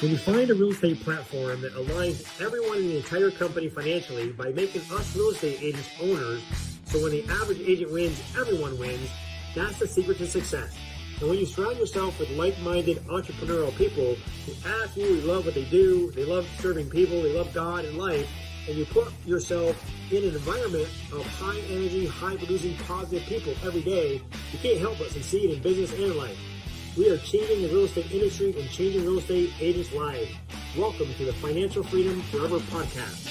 When you find a real estate platform that aligns everyone in the entire company financially by making us real estate agents owners, so when the average agent wins, everyone wins, that's the secret to success. And when you surround yourself with like-minded entrepreneurial people who absolutely love what they do, they love serving people, they love God and life, and you put yourself in an environment of high energy, high producing, positive people every day, you can't help but succeed in business and life. We are changing the real estate industry and changing real estate agents' lives. Welcome to the Financial Freedom Forever Podcast.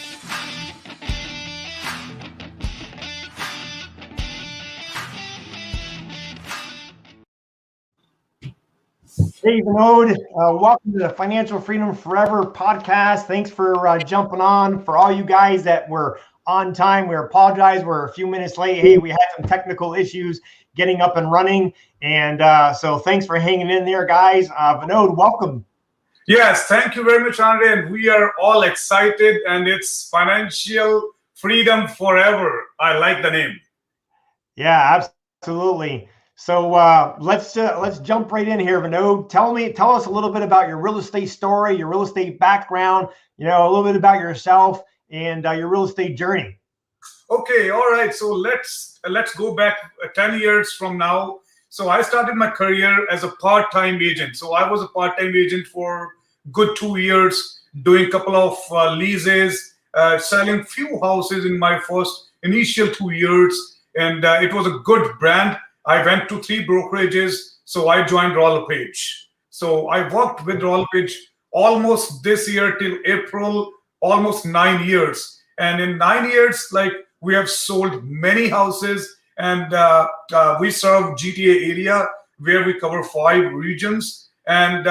Hey, Vinod. Welcome to the Financial Freedom Forever Podcast. Thanks for jumping on. For all you guys that were on time, we apologize. We're a few minutes late. Hey, we had some technical issues getting up and running. And so thanks for hanging in there, guys. Vinod, welcome. Yes, thank you very much, Andre. And we are all excited. And it's Financial Freedom Forever. I like the name. Yeah, absolutely. So let's jump right in here, Vinod. Tell us a little bit about your real estate story, your real estate background, a little bit about yourself and your real estate journey. Okay, all right. So let's go back 10 years from now. So I started my career as a part-time agent. So I was a part-time agent for good 2 years, doing a couple of leases, selling few houses in my first initial 2 years. And it was a good brand. I went to 3 brokerages. So I joined Royal LePage. So I worked with Royal LePage almost this year till April, almost 9 years. And in 9 years, we have sold many houses, and we serve GTA area where we cover 5 regions. And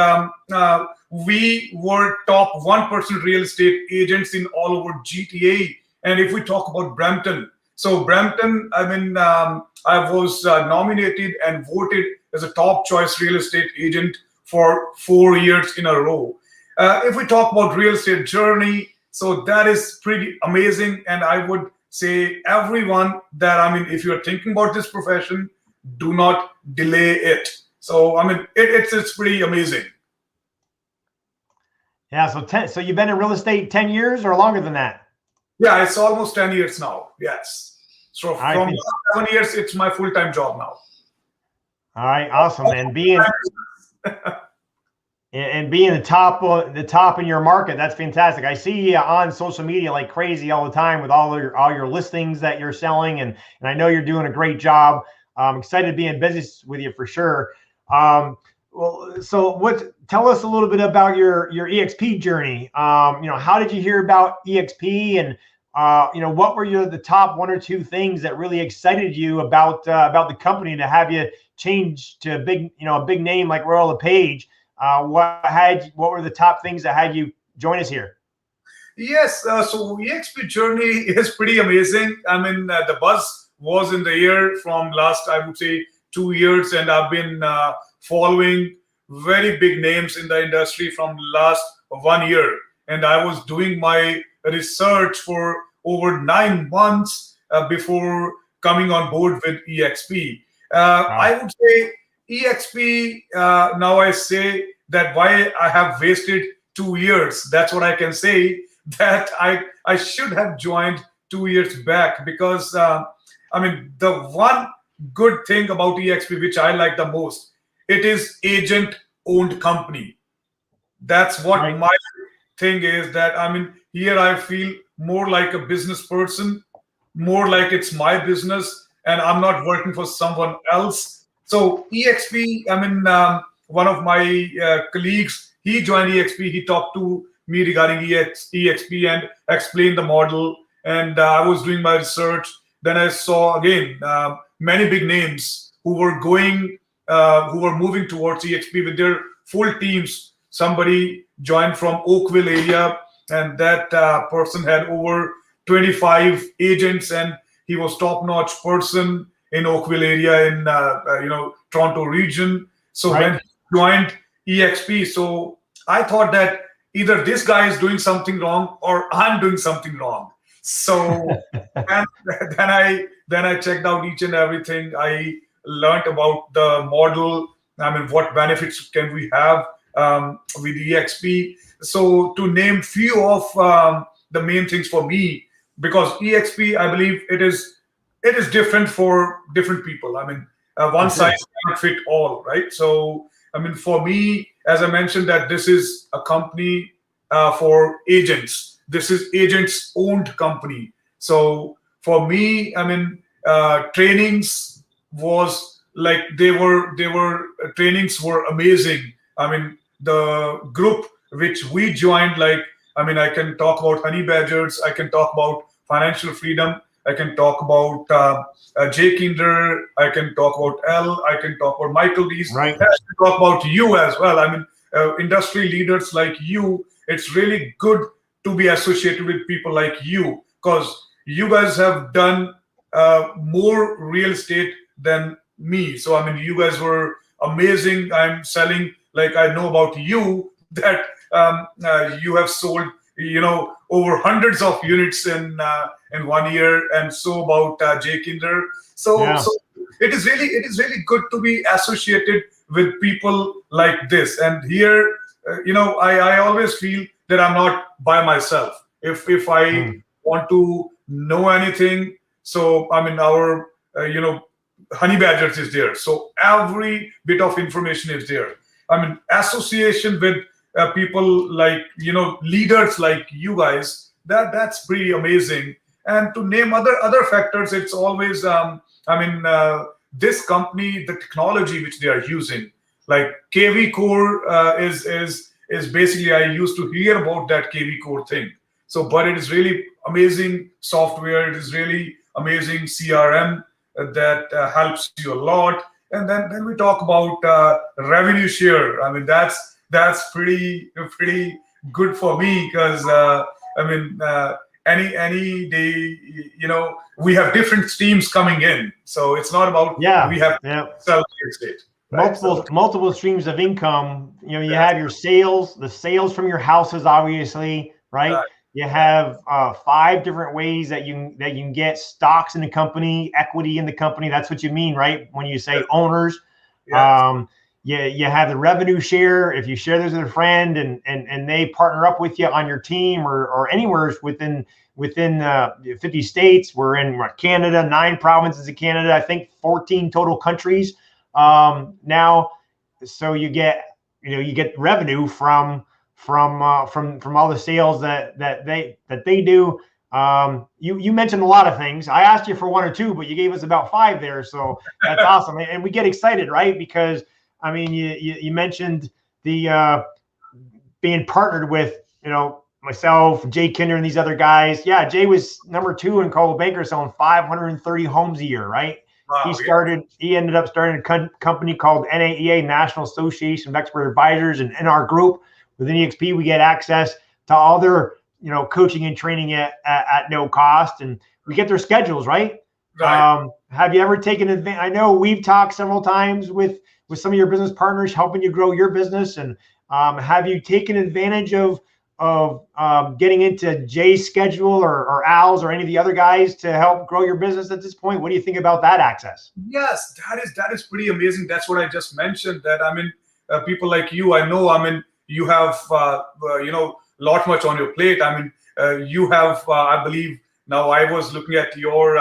we were top 1% real estate agents in all over GTA. And if we talk about Brampton, so Brampton, I was nominated and voted as a top choice real estate agent for 4 years in a row. If we talk about real estate journey, so that is pretty amazing. And I would say everyone that, if you're thinking about this profession, do not delay it. So, it's pretty amazing. Yeah. So you've been in real estate 10 years or longer than that? Yeah, it's almost 10 years now. Yes. So from 7 years, it's my full-time job now. All right. Awesome. And being the top in your market, that's fantastic. I see you on social media like crazy all the time with all your listings that you're selling, and I know you're doing a great job. I'm excited to be in business with you for sure. Tell us a little bit about your EXP journey. How did you hear about EXP, and what were the top 1 or 2 things that really excited you about the company to have you change to a big name like Royal LePage? What were the top things that had you join us here? Yes, so EXP journey is pretty amazing. The buzz was in the air from last, I would say, 2 years, and I've been following very big names in the industry from last 1 year. And I was doing my research for over 9 months before coming on board with EXP. I would say EXP, now I say that why I have wasted 2 years. That's what I can say, that I should have joined 2 years back, because, the one good thing about EXP, which I like the most, it is agent-owned company. That's what my thing is, that, here I feel more like a business person, more like it's my business, and I'm not working for someone else. So EXP, one of my colleagues, he joined EXP. He talked to me regarding EXP and explained the model. And I was doing my research. Then I saw again many big names who were moving towards EXP with their full teams. Somebody joined from Oakville area, and that person had over 25 agents, and he was top-notch person in Oakville area in Toronto region. So when he joined EXP, so I thought that either this guy is doing something wrong or I'm doing something wrong. So and then I checked out each and everything. I learned about the model. What benefits can we have with EXP? so to name few of the main things for me, because EXP, I believe it is different for different people. I mean, one size cannot fit all, right? So, I mean, for me, as I mentioned, that this is a company for agents. This is agents owned company. So for me, I mean, trainings was like trainings were amazing. I mean, the group which we joined, like, I mean, I can talk about honey badgers, I can talk about financial freedom, I can talk about Jay Kinder, I can talk about L, I can talk about Michael Rees, right. I can talk about you as well. I mean, industry leaders like you, it's really good to be associated with people like you, because you guys have done more real estate than me. So, I mean, you guys were amazing. I'm selling, like, I know about you that you have sold, over hundreds of units in 1 year, and so about Jay Kinder. So it is really good to be associated with people like this. And here, I always feel that I'm not by myself. If I want to know anything, so I mean, our honey badgers is there, so every bit of information is there. I mean, association with people like leaders like you guys, that's pretty amazing. And to name other factors, it's always this company, the technology which they are using, like KV Core is basically, I used to hear about that KV Core thing. So, but it is really amazing software. It is really amazing CRM that helps you a lot. And then we talk about revenue share. I mean, that's pretty good for me, because any day, we have different streams coming in. So it's not about we have sell real estate. Right? Multiple streams of income. You have your sales, the sales from your houses, obviously, right? You have 5 different ways that you can get stocks in the company, equity in the company. That's what you mean, right? When you say owners, you have the revenue share. If you share this with a friend and they partner up with you on your team or anywhere within 50 states. We're in Canada, 9 provinces of Canada, I think 14 total countries now. So you get revenue from all the sales that they do. You mentioned a lot of things. I asked you for 1 or 2, but you gave us about 5 there. So that's awesome. And we get excited, right? Because I mean, you mentioned the being partnered with, myself, Jay Kinder, and these other guys. Yeah, Jay was number 2 in Coldwell Banker, selling 530 homes a year, right? Wow, he ended up starting a company called NAEA, National Association of Expert Advisors. And in our group within EXP, we get access to all their, coaching and training at no cost. And we get their schedules, right? Have you ever taken advantage? I know we've talked several times with some of your business partners, helping you grow your business. And have you taken advantage of getting into Jay's schedule or Al's or any of the other guys to help grow your business at this point? What do you think about that access? Yes, that is pretty amazing. That's what I just mentioned, that I mean, people like you, I know, I mean, you have lot much on your plate. I mean, you have I believe, now I was looking at your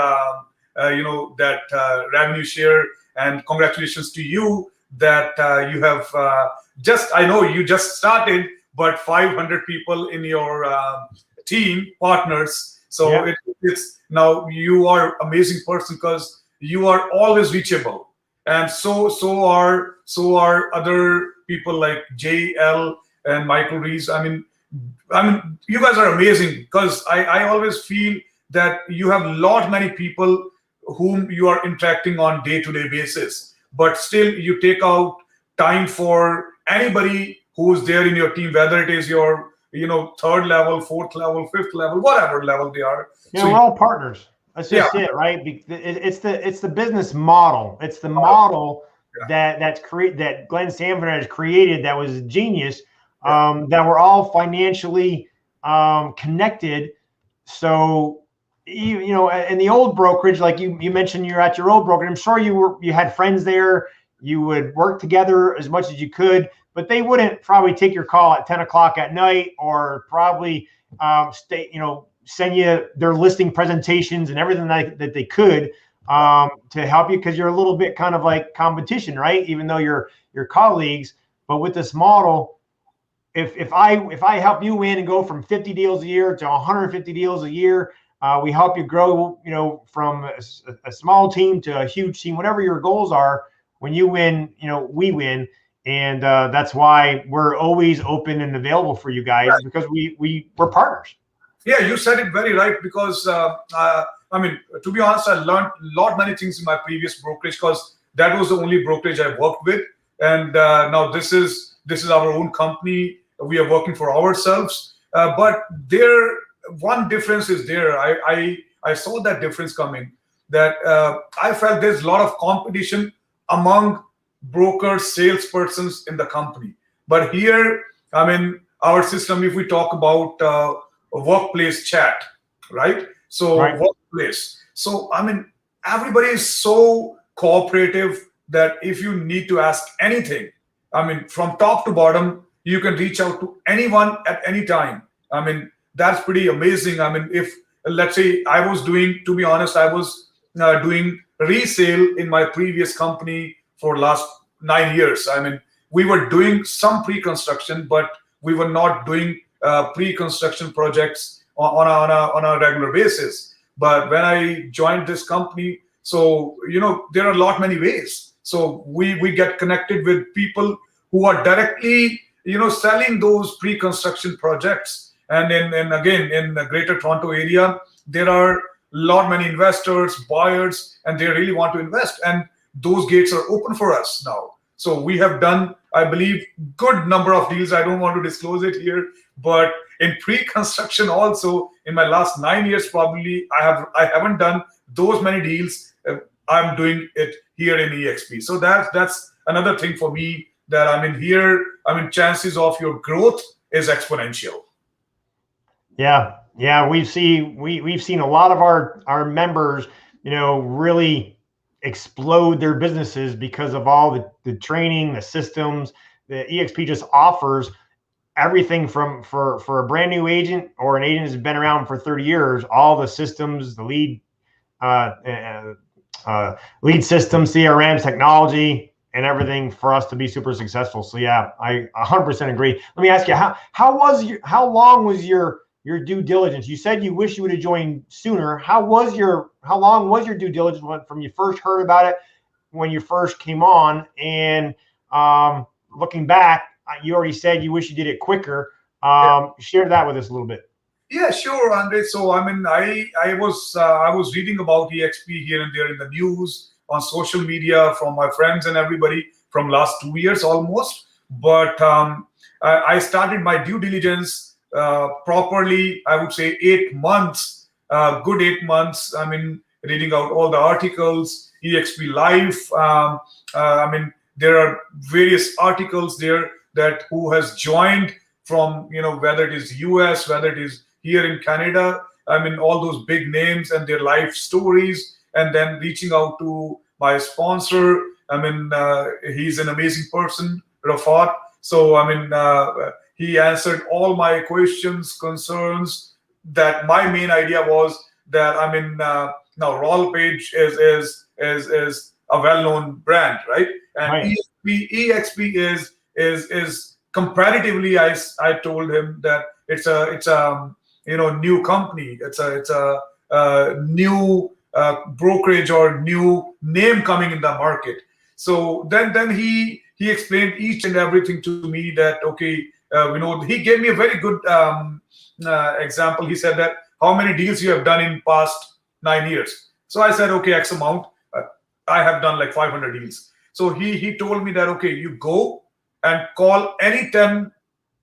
that revenue share, and congratulations to you that you have I know you just started, but 500 people in your team partners. So it's now you are amazing person, because you are always reachable, and so are other people like JL and Michael Rees. I mean, you guys are amazing, because I always feel that you have many people whom you are interacting on day-to-day basis, but still you take out time for anybody who's there in your team, whether it is your 3rd level, 4th level, 5th level, whatever level they are. We're all partners. That's just it, right? It's the business model. It's the model that Glenn Sanford has created, that was genius. That we're all financially connected. So in the old brokerage, like you mentioned, you're at your old brokerage. I'm sure you had friends there. You would work together as much as you could. but they wouldn't probably take your call at 10 o'clock at night, or probably send you their listing presentations and everything that they could to help you, because you're a little bit kind of like competition, right? Even though you're colleagues. But with this model, if I help you win and go from 50 deals a year to 150 deals a year, we help you grow, from a small team to a huge team, whatever your goals are. When you win, we win. And that's why we're always open and available for you guys, because we're partners. Yeah, you said it very right, because to be honest, I learned many things in my previous brokerage, because that was the only brokerage I worked with. And now this is our own company. We are working for ourselves. But one difference is there. I saw that difference coming, that I felt there's a lot of competition among brokers, salespersons in the company. But here, our system, if we talk about a workplace chat, right? So right. Workplace. So, everybody is so cooperative that if you need to ask anything, from top to bottom, you can reach out to anyone at any time. That's pretty amazing. If, let's say, I was doing resale in my previous company for last 9 years. We were doing some pre-construction, but we were not doing pre-construction projects on a regular basis. But when I joined this company, so there are many ways. So we get connected with people who are directly selling those pre-construction projects. And again in the Greater Toronto area, there are many investors, buyers, and they really want to invest. And those gates are open for us now. So we have done, I believe, good number of deals. I don't want to disclose it here, but in pre-construction also, in my last 9 years, probably I haven't done those many deals. I'm doing it here in EXP. So that's another thing for me, that here. Chances of your growth is exponential. Yeah, we've seen a lot of our members, really explode their businesses because of all the training, the systems. The EXP just offers everything for a brand new agent or an agent that's been around for 30 years, all the systems, the lead system, CRM, technology, and everything for us to be super successful. So yeah, I 100% agree. Let me ask you, how long was your due diligence? You said you wish you would have joined sooner. How long was your due diligence from you first heard about it, when you first came on, and looking back, you already said you wish you did it quicker. Share that with us a little bit. Yeah, sure, Andre. So I was reading about EXP here and there in the news, on social media, from my friends and everybody from last 2 years almost. But I started my due diligence properly, I would say 8 months, good 8 months. Reading out all the articles, EXP Live. There are various articles there that who has joined from, whether it is US, whether it is here in Canada, all those big names and their life stories, and then reaching out to my sponsor. He's an amazing person, Rafat. So, he answered all my questions, concerns. That my main idea was that, now Roll Page is a well-known brand, right? And right. EXP is comparatively, I told him that it's a new company. It's a new brokerage or new name coming in the market. So then he explained each and everything to me, that okay, he gave me a very good example. He said that how many deals you have done in past 9 years. So I said, okay, X amount. I have done like 500 deals. So he told me that, okay, you go and call any 10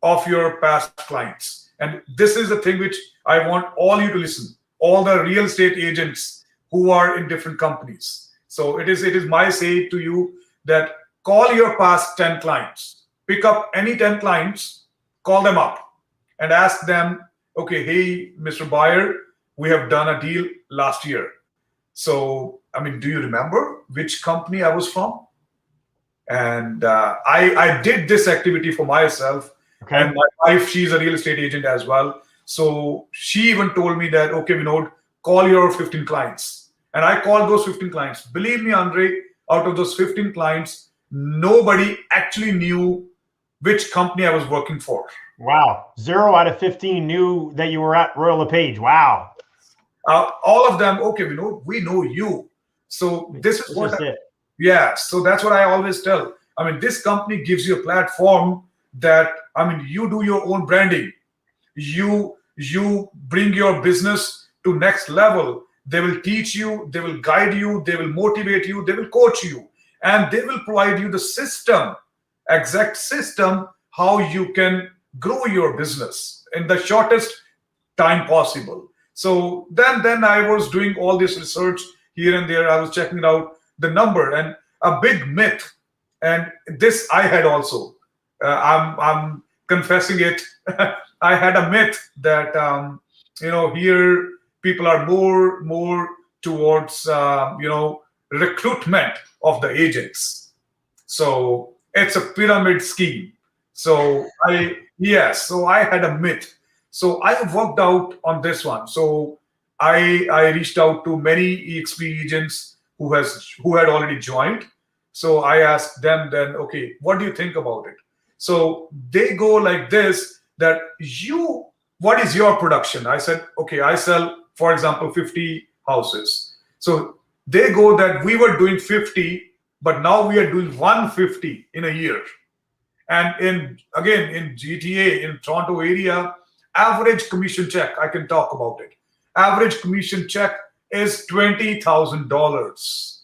of your past clients. And this is the thing which I want all you to listen, all the real estate agents who are in different companies. So it is my say to you that call your past 10 clients, pick up any 10 clients, call them up and ask them, okay, hey, Mr. Buyer, we have done a deal last year. So, do you remember which company I was from? And I did this activity for myself. Okay. And my wife, she's a real estate agent as well. So she even told me that, okay, Vinod, call your 15 clients. And I called those 15 clients. Believe me, Andre, out of those 15 clients, nobody actually knew which company I was working for. Wow. 0 out of 15 knew that you were at Royal LePage. Wow. All of them, okay, we know you. So this is what it. Yeah, so that's what I always tell. I mean, this company gives you a platform that, I mean, you do your own branding. You bring your business to next level. They will teach you, they will guide you, they will motivate you, they will coach you, and they will provide you the system, exact system, how you can grow your business in the shortest time possible. So then I was doing all this research here and there. I was checking it out, the number, and a big myth, and this I had also. I'm confessing it. I had a myth that here people are more towards recruitment of the agents. So it's a pyramid scheme. So I had a myth. So I worked out on this one. So I reached out to many EXP agents who had already joined. So I asked them then, okay, what do you think about it? So they go like this, that what is your production? I said, okay, I sell, for example, 50 houses. So they go that we were doing 50, but now we are doing 150 in a year. And in GTA, in Toronto area, average commission check, I can talk about it. Average commission check is $20,000.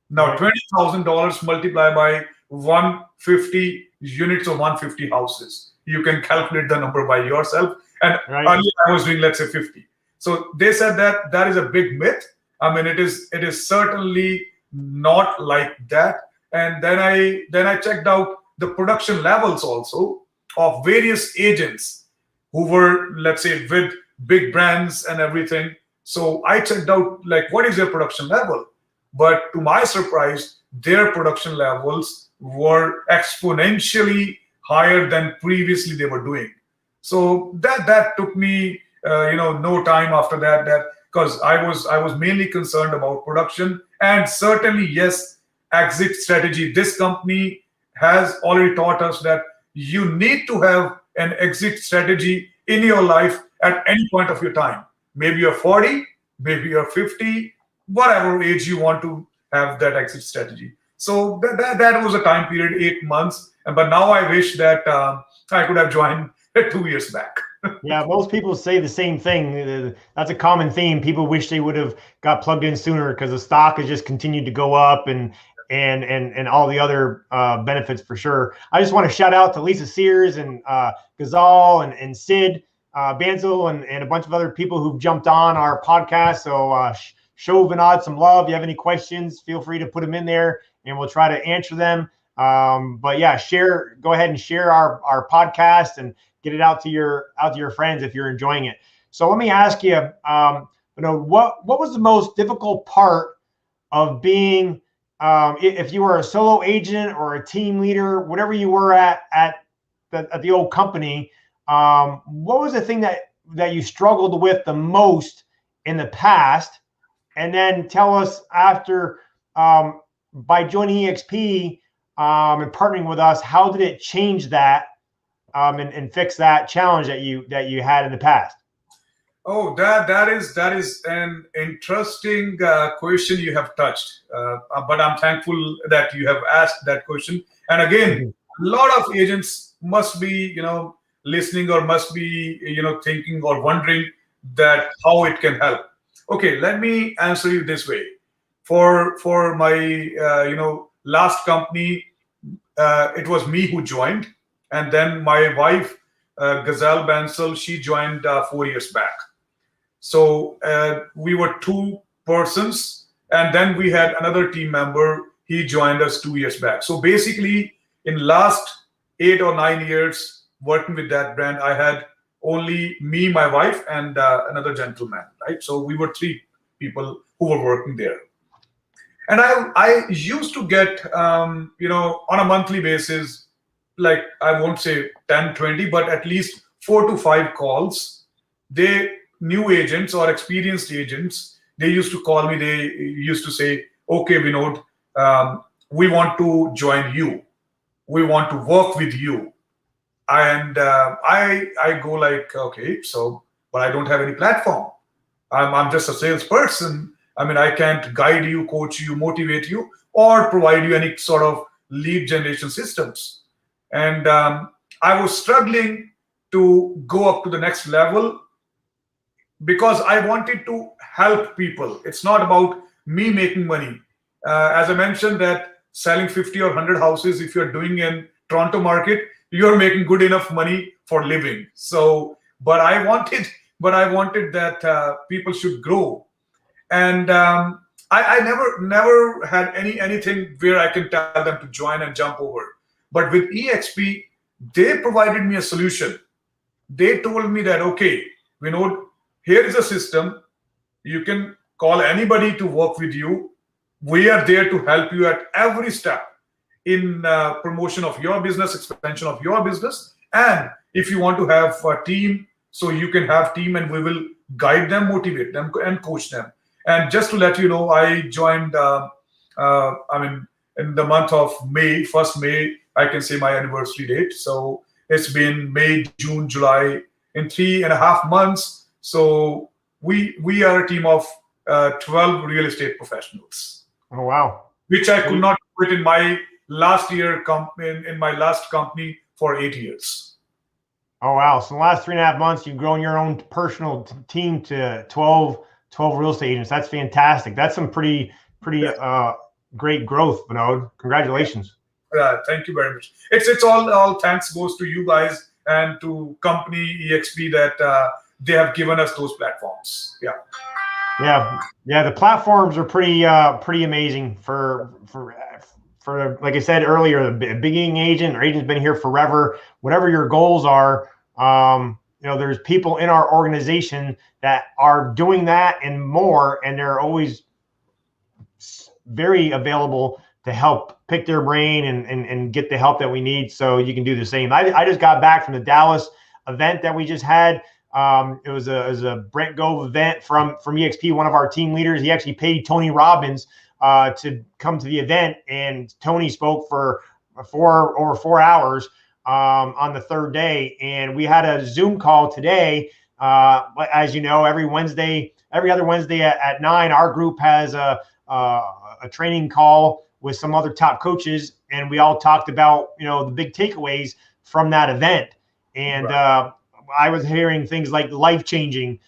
Now, $20,000 multiplied by 150 units or 150 houses. You can calculate the number by yourself. And earlier I was doing, let's say, 50. So they said that is a big myth. I mean, it is certainly not like that. And then I checked out the production levels also of various agents who were, let's say, with big brands and everything. So I checked out, like, what is their production level? But to my surprise, their production levels were exponentially higher than previously they were doing. So that took me, no time after that because I was mainly concerned about production, and certainly, yes, exit strategy. This company has already taught us that you need to have an exit strategy in your life at any point of your time. Maybe you're 40, maybe you're 50, whatever age you want to have that exit strategy. So that was a time period, 8 months. But now I wish that I could have joined 2 years back. Yeah, most people say the same thing. That's a common theme. People wish they would have got plugged in sooner because the stock has just continued to go up and all the other benefits for sure. I just want to shout out to Lisa Sears and Ghazal and Sid Bansal and a bunch of other people who've jumped on our podcast. So show Vinod some love. If you have any questions, feel free to put them in there and we'll try to answer them. But yeah, go ahead and share our podcast and get it out to your friends if you're enjoying it. So let me ask you, what was the most difficult part of being, if you were a solo agent or a team leader, whatever you were at the old company, what was the thing that you struggled with the most in the past? And then tell us after, by joining EXP and partnering with us, how did it change that and fix that challenge that you had in the past? Oh, that is an interesting question you have touched. But I'm thankful that you have asked that question. And again, a lot of agents must be, listening or must be, thinking or wondering that how it can help. Okay, let me answer you this way. For my last company, it was me who joined, and then my wife, Ghazal Bansal, she joined 4 years back. So we were 2 persons, and then we had another team member. He joined us 2 years back. So basically, in last 8 or 9 years working with that brand, I had only me, my wife, and another gentleman, right? So we were 3 people who were working there. And I used to get, on a monthly basis, like I won't say 10, 20, but at least 4 to 5 calls. New agents or experienced agents, they used to call me. They used to say, okay, Vinod, we want to join you. We want to work with you. And I go like, okay, so, but I don't have any platform. I'm just a salesperson. I can't guide you, coach you, motivate you, or provide you any sort of lead generation systems. And I was struggling to go up to the next level because I wanted to help people. It's not about me making money. As I mentioned, that selling 50 or 100 houses, if you're doing in Toronto market, you're making good enough money for living. So, but I wanted that people should grow. And I never had anything where I can tell them to join and jump over. But with EXP, they provided me a solution. They told me that, okay, Vinod, here is a system. You can call anybody to work with you. We are there to help you at every step in promotion of your business, expansion of your business. And if you want to have a team, so you can have team, and we will guide them, motivate them, and coach them. And just to let you know, I joined, in the month of May, 1st May, I can say my anniversary date. So it's been May, June, July, in 3.5 months. So we are a team of 12 real estate professionals. Oh, wow. Which I could not do it in my last year, in my last company for 8 years. Oh, wow. So in the last 3.5 months, you've grown your own personal team to 12 real estate agents. That's fantastic. That's some pretty great growth, Vinod. Congratulations. Thank you very much. It's all thanks goes to you guys and to company EXP that they have given us those platforms. Yeah. The platforms are pretty amazing for like I said earlier, the beginning agent or agent's been here forever. Whatever your goals are, there's people in our organization that are doing that and more, and they're always very available to help pick their brain and get the help that we need. So you can do the same. I just got back from the Dallas event that we just had. It was a Brent Gove event from EXP, one of our team leaders. He actually paid Tony Robbins to come to the event, and Tony spoke for over 4 hours on the third day. And we had a Zoom call today. As you know, every other Wednesday at 9, our group has a training call with some other top coaches, and we all talked about the big takeaways from that event. And right. I was hearing things like life-changing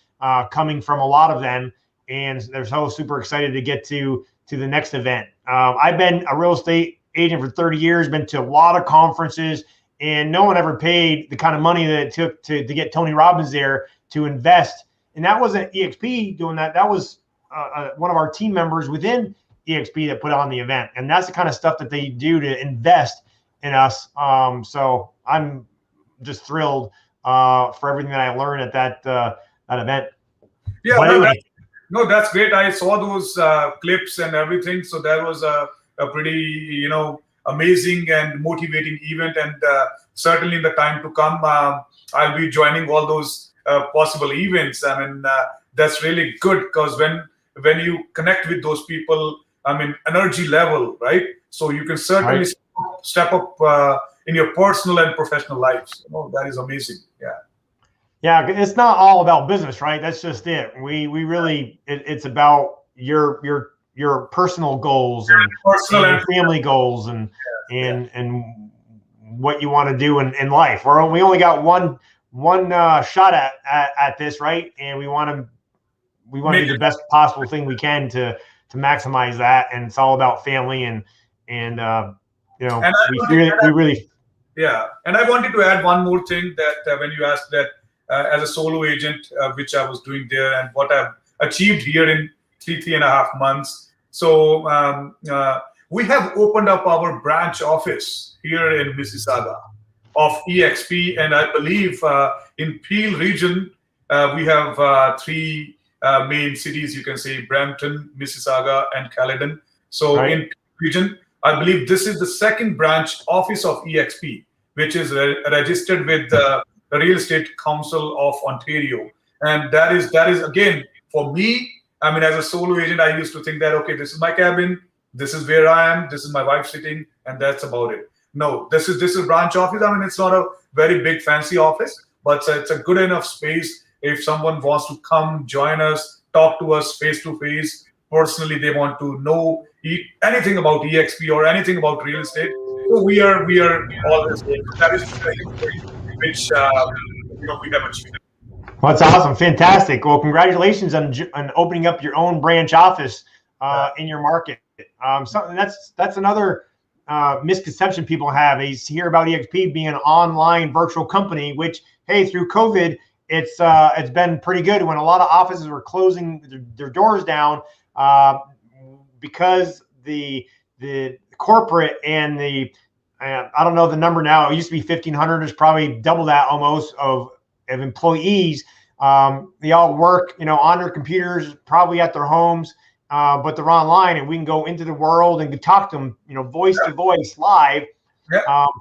coming from a lot of them, and they're so super excited to get to the next event. I've been a real estate agent for 30 years, been to a lot of conferences, and no one ever paid the kind of money that it took to get Tony Robbins there to invest. And that wasn't EXP doing that. That was one of our team members within EXP that put on the event. And that's the kind of stuff that they do to invest in us. So I'm just thrilled for everything that I learned at that event. Yeah, that's great. I saw those clips and everything. So that was a pretty, amazing and motivating event. And certainly in the time to come, I'll be joining all those possible events. That's really good, because when you connect with those people, energy level, right? So you can certainly step up in your personal and professional lives. That is amazing. Yeah, it's not all about business, right? That's just it. We really it's about your personal goals and family goals and what you want to do in life. We only got one shot at this, right? And we want to do the best possible thing we can to maximize that. And it's all about family and we really. Yeah, and I wanted to add one more thing that when you asked that as a solo agent, which I was doing there, and what I've achieved here in 3.5 months. So we have opened up our branch office here in Mississauga of EXP, and I believe in Peel region we have 3 main cities. You can say Brampton, Mississauga, and Caledon. So Right. in region, I believe this is the second branch office of EXP, which is registered with the Real Estate Council of Ontario. And that is again, for me, I mean, as a solo agent, I used to think that, okay, this is my cabin, this is where I am, this is my wife sitting, and that's about it. No, this is branch office. I mean, it's not a very big fancy office, but it's a good enough space if someone wants to come join us, talk to us face to face. Personally, they want to know anything about EXP or anything about real estate. So we are always there. That is which we have achieved. Well, that's awesome. Fantastic. Well, congratulations on opening up your own branch office in your market. That's another misconception people have. They hear about EXP being an online virtual company, which, hey, through COVID, it's been pretty good. When a lot of offices were closing their doors down because the corporate and I don't know the number now. It used to be 1,500. It's probably double that almost of employees. They all work, on their computers, probably at their homes, but they're online, and we can go into the world and talk to them, voice to voice live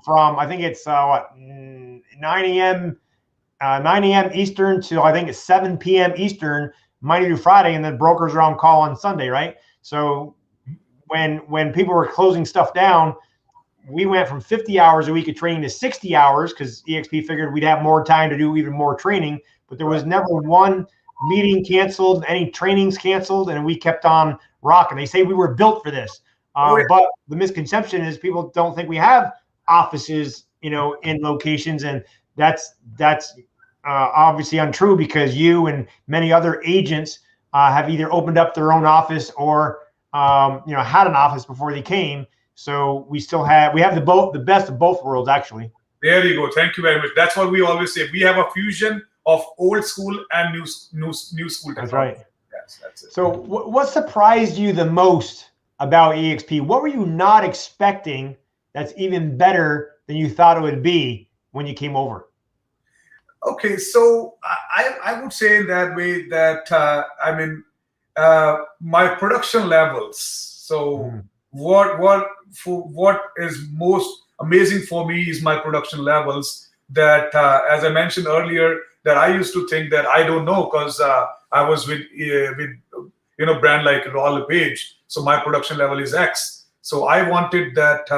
from, I think it's 9 a.m. 9 a.m. Eastern to I think it's 7 p.m. Eastern, Monday through Friday, and then brokers are on call on Sunday, right? So when people were closing stuff down, we went from 50 hours a week of training to 60 hours because EXP figured we'd have more time to do even more training, but there was never one meeting canceled, any trainings canceled, and we kept on rocking. They say we were built for this. But the misconception is people don't think we have offices, in locations, and that's obviously untrue because you and many other agents have either opened up their own office or had an office before they came. So we have the best of both worlds, actually. There you go. Thank you very much. That's what we always say. We have a fusion of old school and new school. That's right. Yes, that's it. So what surprised you the most about EXP? What were you not expecting that's even better than you thought it would be when you came over? Okay, so I would say in that way that my production levels. So what is most amazing for me is my production levels. That as I mentioned earlier, that I used to think that I don't know because I was with brand like Raw LePage, so my production level is X. So I wanted that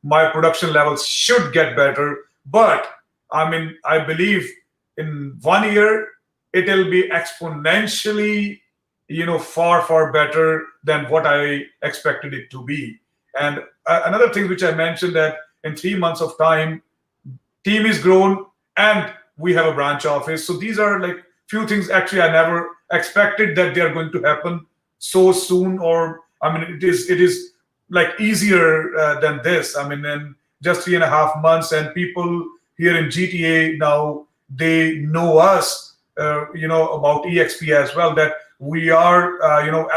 my production levels should get better, but I believe in 1 year it'll be exponentially far better than what I expected it to be. And another thing which I mentioned, that in 3 months of time, team is grown and we have a branch office. So these are like few things actually I never expected that they are going to happen so soon. Or it is like easier than this. In just 3.5 months, and people here in GTA now, they know us, about EXP as well, that we are,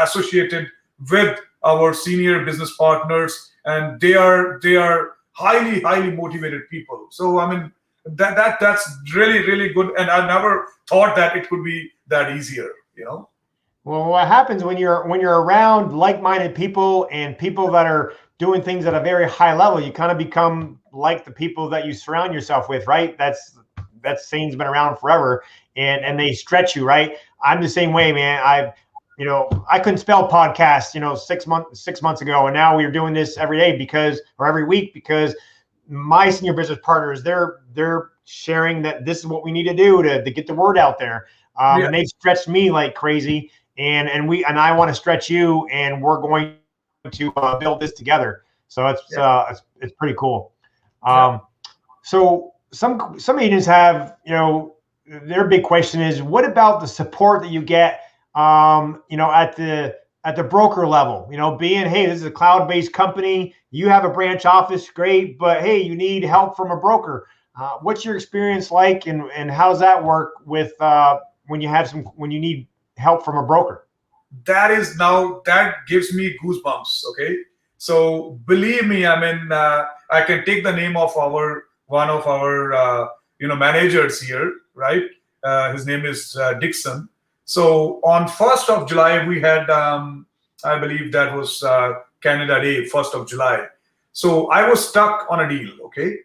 associated with our senior business partners, and they are highly motivated people. So that's really good, and I never thought that it could be that easier. Well, what happens when you're around like-minded people and people that are doing things at a very high level, you kind of become like the people that you surround yourself with, right? That saying's been around forever, and they stretch you, right? I'm the same way, man. I couldn't spell podcast, 6 months ago, and now we're doing this every day or every week because my senior business partners, they're sharing that this is what we need to do to get the word out there. And they've stretched me like crazy, and I want to stretch you, and we're going to build this together. So it's pretty cool. So some agents have, their big question is, what about the support that you get, at the broker level, being, hey, this is a cloud-based company, you have a branch office, great, but hey, you need help from a broker. What's your experience like, and how does that work with when you need help from a broker? That gives me goosebumps. Okay, so believe me, I can take the name of one of our managers here, right? His name is Dixon. So on 1st of July, we had I believe that was Canada Day, 1st of July. So I was stuck on a deal, okay?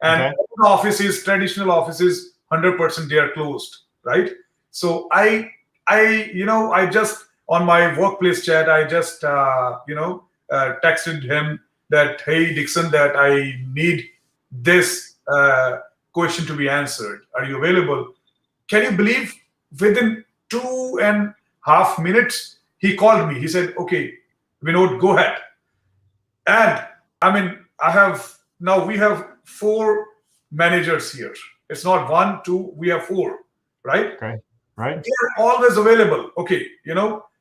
And Okay. all the offices, traditional offices, 100% they are closed, right? So I just on my workplace chat, I just texted him that, hey Dixon, that I need this question to be answered. Are you available? Can you believe within 2.5 minutes he called me? He said, okay, Vinod, go ahead. And I mean, we have 4 managers here. It's not 1, 2, we have 4, right? Okay. Right. They're always available. Okay,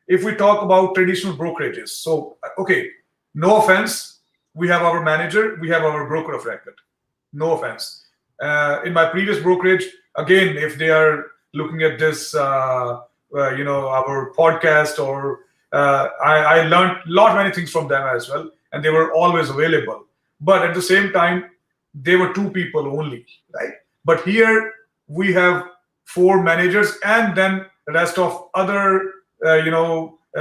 if we talk about traditional brokerages, so okay, no offense, we have our manager, we have our broker of record. No offense. In my previous brokerage, again, if they are looking at this, our podcast, or I learned many things from them as well, and they were always available. But at the same time, they were 2 people only, right? But here we have 4 managers, and then the rest of other,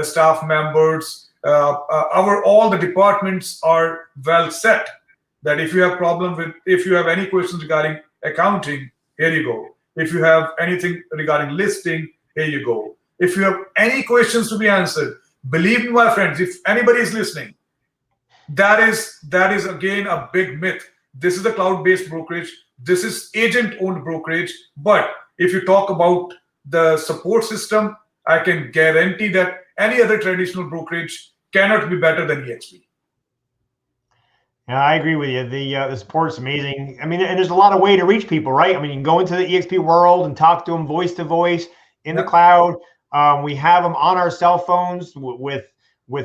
staff members. All the departments are well set. That if you have any questions regarding accounting, here you go. If you have anything regarding listing, here you go. If you have any questions to be answered, believe me, my friends, if anybody is listening, that is again a big myth. This is a cloud-based brokerage. This is agent-owned brokerage. But if you talk about the support system, I can guarantee that any other traditional brokerage cannot be better than EXP. Yeah, I agree with you. The support's amazing. I mean, and there's a lot of way to reach people, right? I mean, you can go into the EXP world and talk to them voice to voice in the cloud. We have them on our cell phones with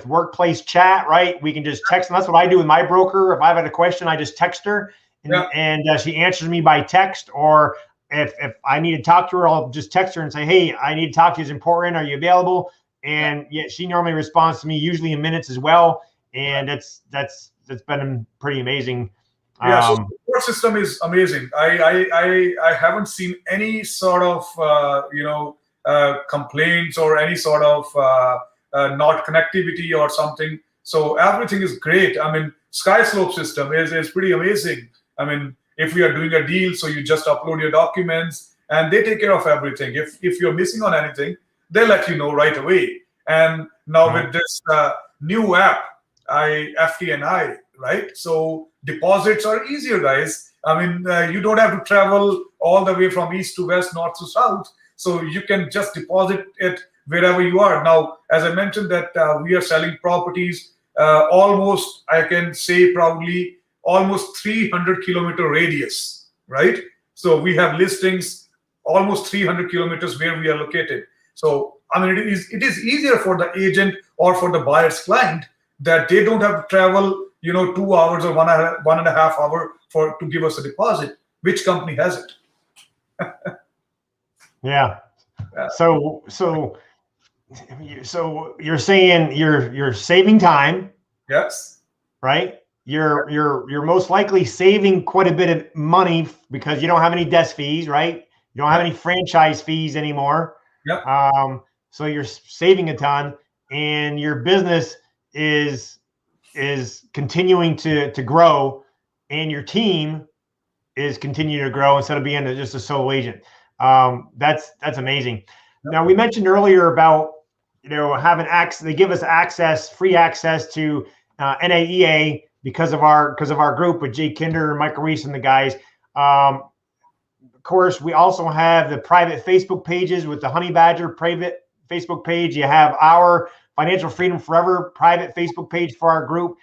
workplace chat, right? We can just text them. That's what I do with my broker. If I've had a question, I just text her, and she answers me by text. Or if I need to talk to her, I'll just text her and say, hey, I need to talk to you. It's important. Are you available? And she normally responds to me, usually in minutes as well. And that's been pretty amazing. Yeah, so the support system is amazing. I haven't seen any sort of complaints or any sort of not connectivity or something. So everything is great. I mean, SkySlope system is pretty amazing. I mean, if we are doing a deal, so you just upload your documents and they take care of everything. If you're missing on anything, they'll let you know right away. And now with this new app, FTNI, right? So deposits are easier, guys. I mean, you don't have to travel all the way from east to west, north to south. So you can just deposit it wherever you are. Now, as I mentioned that we are selling properties almost, I can say proudly, almost 300-kilometer radius, right? So we have listings almost 300 kilometers where we are located. So, I mean, it is easier for the agent or for the buyer's client that they don't have to travel, 2 hours or 1.5 hour to give us a deposit. Which company has it? Yeah. So you're saying you're saving time. Yes. Right. You're most likely saving quite a bit of money because you don't have any desk fees, right? You don't have any franchise fees anymore. Yeah. So you're saving a ton, and your business is continuing to grow, and your team is continuing to grow instead of being just a sole agent. That's amazing. Now, we mentioned earlier about having access. They give us free access to NAEA because of our group with Jay Kinder and Michael Reese and the guys. Of course, we also have the private Facebook pages with the Honey Badger private Facebook page. You have our Financial Freedom Forever private Facebook page for our group.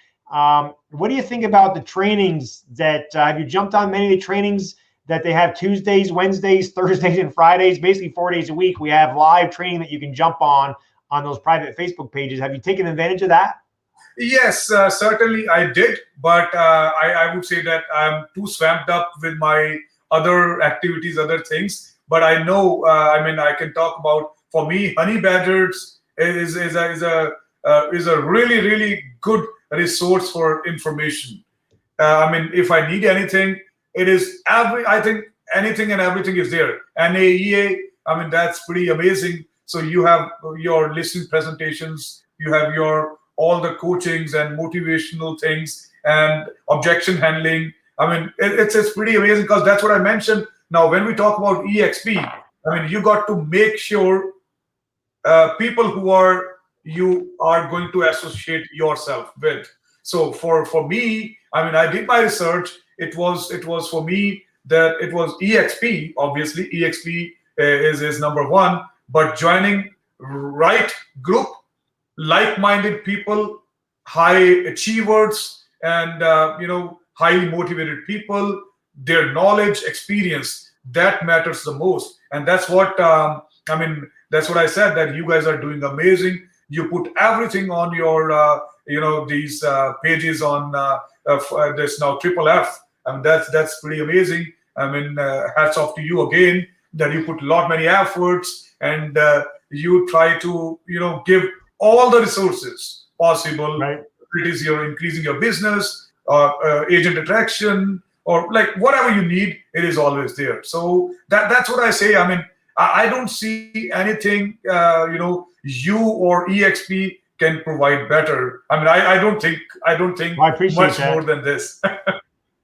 What do you think about the trainings that have you jumped on many of the trainings that they have Tuesdays, Wednesdays, Thursdays, and Fridays, basically 4 days a week? We have live training that you can jump on those private Facebook pages. Have you taken advantage of that? Yes, certainly I did, but I would say that I'm too swamped up with my other activities, other things. But I know, I can talk about, for me, Honey Badgers is a really, really good resource for information. If I need anything, I think anything and everything is there. NAEA, that's pretty amazing. So you have your listing presentations, You have your all the coachings and motivational things and objection handling. I mean, it's pretty amazing because that's what I mentioned. Now, when we talk about EXP, I mean, you got to make sure people who you are going to associate yourself with. So for me, I mean, I did my research. It was for me that it was EXP. Obviously, EXP is number one. But joining right group, like-minded people, high achievers, and highly motivated people, their knowledge, experience, that matters the most. And that's what that's what I said, that you guys are doing amazing. You put everything on your these pages on this now FFF. And that's pretty amazing. I mean, hats off to you again, that you put many efforts, and you try to give all the resources possible. Right. It is you're increasing your business, agent attraction, or like whatever you need, it is always there. So that's what I say. I mean, I don't see anything you or EXP can provide better. I mean, I don't think Well, I appreciate much that. more than this.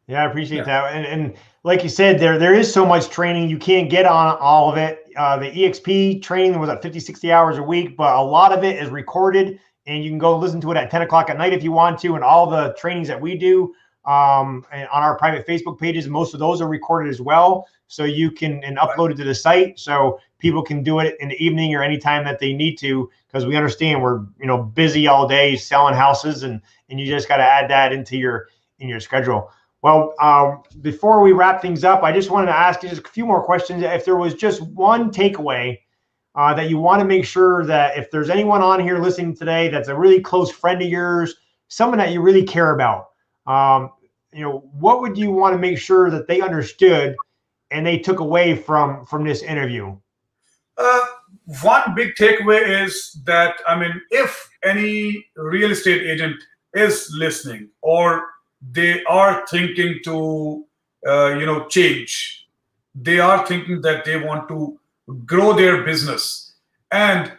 Yeah, I appreciate that. And like you said, there is so much training. You can't get on all of it. The EXP training was at 50, 60 hours a week, but a lot of it is recorded, and you can go listen to it at 10 o'clock at night if you want to. And all the trainings that we do and on our private Facebook pages, most of those are recorded as well. So you can upload it to the site, so people can do it in the evening or anytime that they need to, because we understand we're busy all day selling houses, and you just got to add that into your schedule. Well, before we wrap things up, I just wanted to ask you just a few more questions. If there was just one takeaway that you want to make sure that if there's anyone on here listening today that's a really close friend of yours, someone that you really care about, what would you want to make sure that they understood and they took away from this interview? One big takeaway is that, I mean, if any real estate agent is listening, or they are thinking to, change, they are thinking that they want to grow their business, and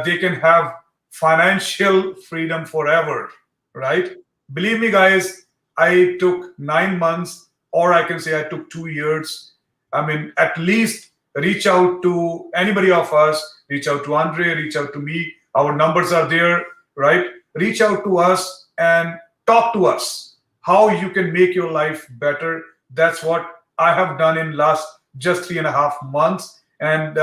they can have financial freedom forever, right? Believe me, guys, I took 9 months, or I can say I took 2 years. I mean, at least reach out to anybody of us, reach out to Andre, reach out to me. Our numbers are there, right? Reach out to us and talk to us how you can make your life better. That's what I have done in last just 3.5 months. And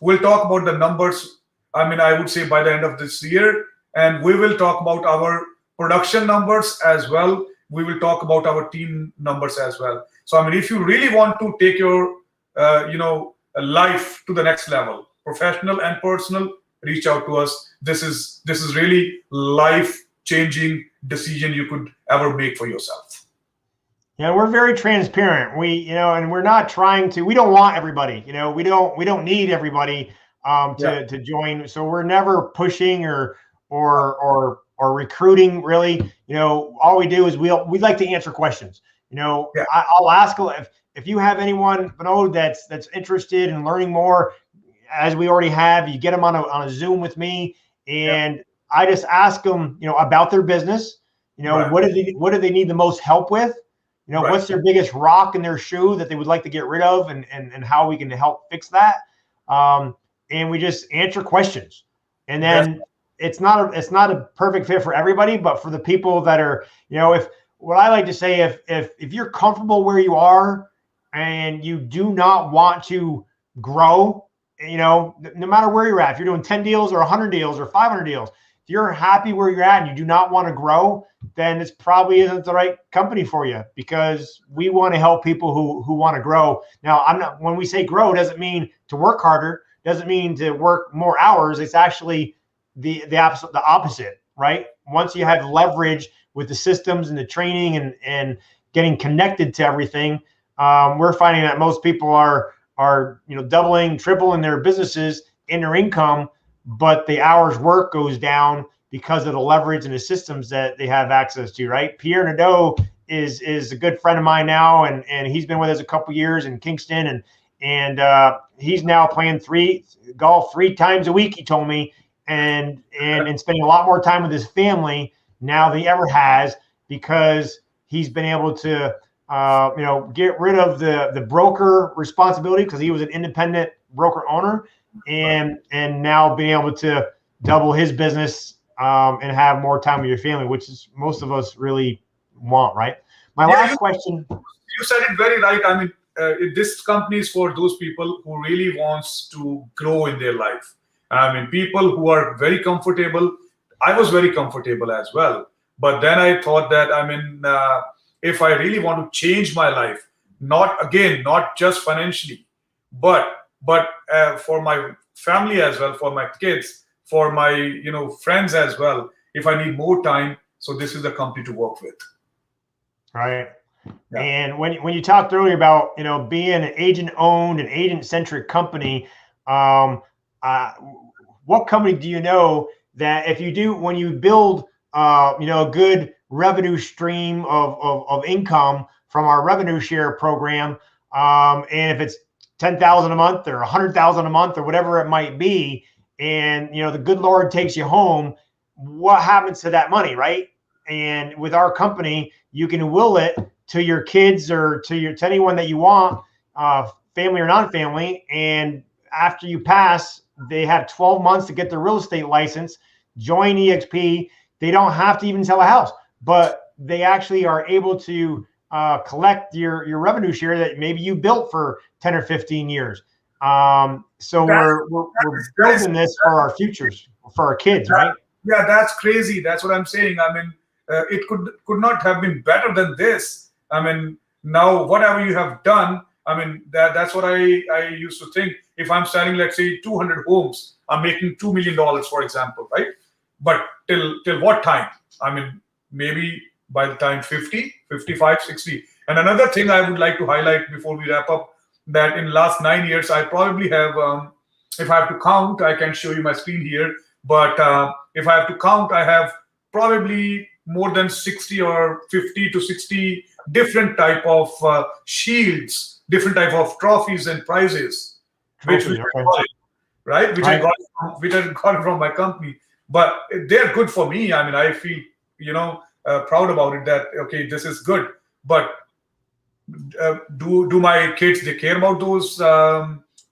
we'll talk about the numbers. I mean, I would say by the end of this year, and we will talk about our production numbers as well. We will talk about our team numbers as well. So, I mean, if you really want to take your, life to the next level, professional and personal, reach out to us. This is really life-changing decision you could ever make for yourself. Yeah, we're very transparent. And we're not trying to. We don't want everybody. We don't need everybody to join. So we're never pushing or recruiting. Really, all we do is we like to answer questions. I'll ask if you have anyone, Vinod, that's interested in learning more, as we already have. You get them on a Zoom with me, and I just ask them, about their business. Right. What do they need the most help with? Right. What's their biggest rock in their shoe that they would like to get rid of, and how we can help fix that. And we just answer questions. And then it's not a perfect fit for everybody, but for the people that are, if what I like to say, if you're comfortable where you are and you do not want to grow, no matter where you're at, if you're doing 10 deals or 100 deals or 500 deals, if you're happy where you're at and you do not want to grow, then this probably isn't the right company for you, because we want to help people who want to grow. Now, when we say grow, doesn't mean to work harder, doesn't mean to work more hours. It's actually the opposite, right? Once you have leverage with the systems and the training and getting connected to everything, we're finding that most people are doubling, tripling their businesses and their income, but the hours work goes down because of the leverage and the systems that they have access to, right? Pierre Nadeau is a good friend of mine now, and he's been with us a couple years in Kingston, and he's now playing golf 3 times a week, he told me, and spending a lot more time with his family now than he ever has, because he's been able to get rid of the broker responsibility, because he was an independent broker owner, and now being able to double his business and have more time with your family, which is most of us really want, right? My last question. You said it very right. I mean, this company is for those people who really wants to grow in their life. I mean, people who are very comfortable. I was very comfortable as well. But then I thought that, if I really want to change my life, not just financially, but for my family as well, for my kids, for my friends as well, if I need more time, so this is the company to work with. Right. Yeah. And when you talked earlier about being an agent-owned and agent-centric company, what company do you know that when you build a good revenue stream of income from our revenue share program, and if it's $10,000 a month or $100,000 a month or whatever it might be, and the good Lord takes you home, what happens to that money, right? And with our company, you can will it to your kids or to anyone that you want, family or non-family, and after you pass, they have 12 months to get their real estate license, join EXP. They don't have to even sell a house, but they actually are able to collect your revenue share that maybe you built for 10 or 15 years. So we're building this for our futures, for our kids, right? Yeah, that's crazy. That's what I'm saying. I mean, it could not have been better than this. I mean, now whatever you have done, I mean, that's what I used to think. If I'm selling, let's say 200 homes, I'm making $2 million, for example, right? But till what time? I mean, maybe by the time 50, 55, 60. And another thing I would like to highlight before we wrap up, that in last 9 years, I probably have, if I have to count, I can show you my screen here. But if I have to count, I have probably more than 60 or 50 to 60 different type of shields, different type of trophies and prizes, which I got from my company. But they're good for me. I mean, I feel proud about it, that okay, this is good. But do my kids, they care about those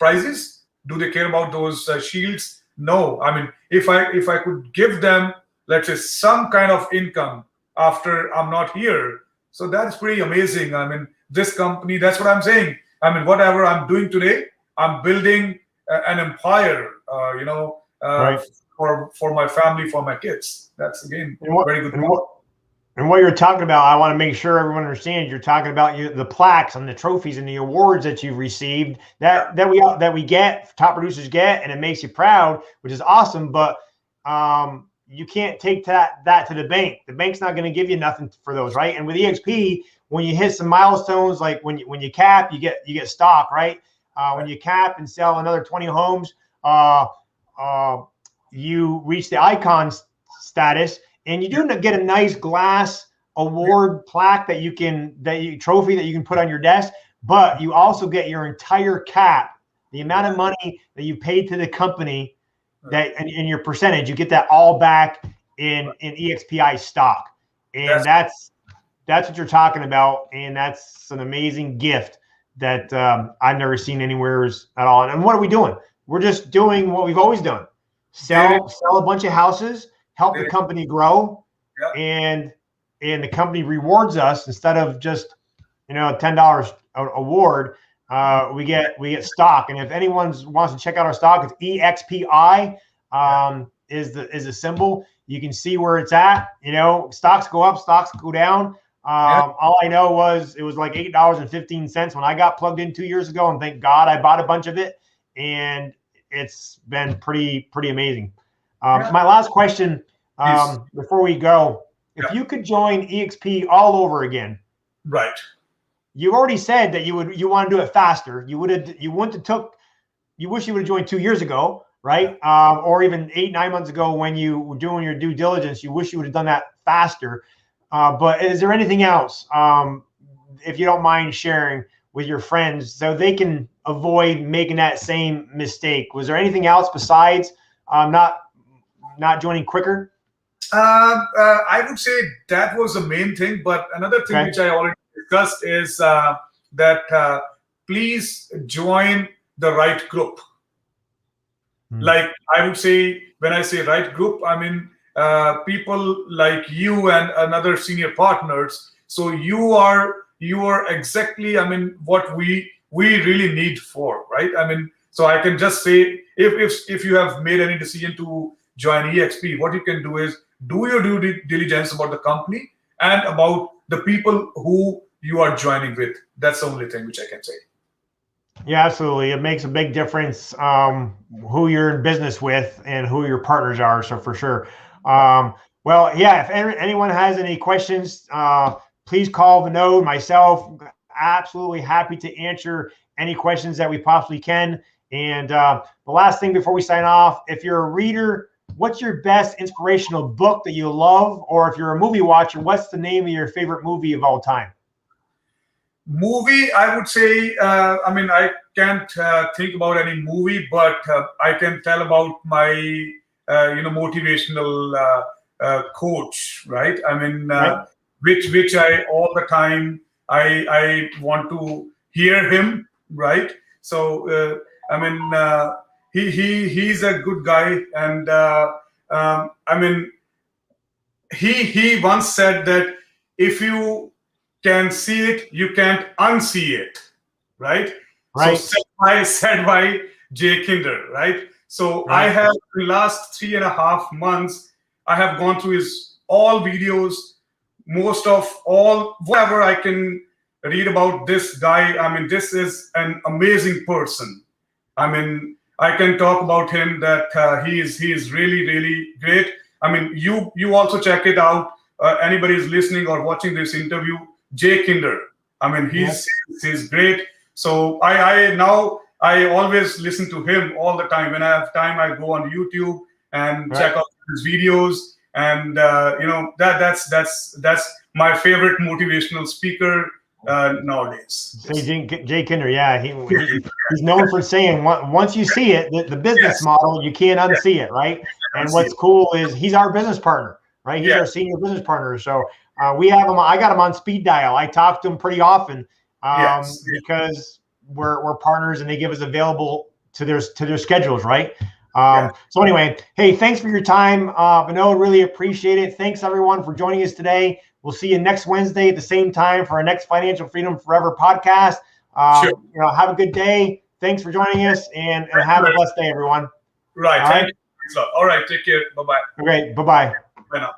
prizes? Do they care about those shields? No. I mean, if I could give them, let's say, some kind of income after I'm not here, so that's pretty amazing. I mean, this company, that's what I'm saying. I mean, whatever I'm doing today, I'm building an empire, right, for my family, for my kids. That's, again, very good. And what you're talking about, I want to make sure everyone understands. You're talking about the plaques and the trophies and the awards that you've received that we get, top producers get, and it makes you proud, which is awesome. But you can't take that to the bank. The bank's not going to give you nothing for those, right? And with EXP, when you hit some milestones, like when you cap, you get stock, right? When you cap and sell another 20 homes, you reach the icon status, and you do get a nice glass award plaque trophy that you can put on your desk. But you also get your entire cap, the amount of money that you paid to the company, that in your percentage, you get that all back in EXPI stock. And that's what you're talking about. And that's an amazing gift that I've never seen anywhere at all. And what are we doing? We're just doing what we've always done. Sell a bunch of houses, help the company grow, and the company rewards us instead of just $10 award. We get stock, and if anyone wants to check out our stock, it's EXPI is the symbol. You can see where it's at. Stocks go up, stocks go down. All I know was it was like $8.15 when I got plugged in 2 years ago, and thank God I bought a bunch of it, and it's been pretty amazing. My last question before we go, if you could join EXP all over again, right? You already said that you want to do it faster. You wish you would have joined 2 years ago, right? Or even 8-9 months ago when you were doing your due diligence. You wish you would have done that faster. But is there anything else, if you don't mind sharing with your friends, so they can avoid making that same mistake? Was there anything else besides not not joining quicker? I would say that was the main thing. But another thing which I already discussed is that please join the right group. Like I would say, when I say right group, I mean people like you and another senior partners. So you are exactly, I mean, what we really need for, right? I mean, so I can just say, if you have made any decision to join EXP, what you can do is do your due diligence about the company and about the people who you are joining with. That's the only thing which I can say. Yeah, absolutely. It makes a big difference who you're in business with and who your partners are. So for sure. Well, yeah, if anyone has any questions, please call Vinod, myself. Absolutely happy to answer any questions that we possibly can. And the last thing before we sign off, if you're a reader, what's your best inspirational book that you love? Or if you're a movie watcher, what's the name of your favorite movie of all time? Movie, I would say, I mean, I can't think about any movie, but I can tell about my, motivational coach, right? I mean, which I all the time I want to hear him, right? So I mean, he's a good guy, and I mean, he once said that if you can see it, you can't unsee it, right? So said by Jay Kinder, right? So I have, in the last 3.5 months, I have gone through his all videos, most of all, whatever I can read about this guy. I mean, this is an amazing person. I mean, I can talk about him that he is really, really great. I mean, you also check it out. Anybody is listening or watching this interview, Jay Kinder. I mean, he's great. So I always listen to him all the time. When I have time, I go on YouTube and check out his videos. And that's my favorite motivational speaker nowadays. Jay Kinder, yeah, he's known for saying once you see it, the business model, you can't unsee it, right? And what's cool is he's our business partner, right? He's our senior business partner. So we have him. I got him on speed dial. I talk to him pretty often because we're partners and they give us available to their schedules, right? So anyway, hey, thanks for your time, Vinod. Really appreciate it. Thanks everyone for joining us today. We'll see you next Wednesday at the same time for our next Financial Freedom Forever podcast. Have a good day. Thanks for joining us, and have a blessed day, everyone. Right. Thank you. All right. Take care. Bye-bye. Okay. Bye-bye. Bye now.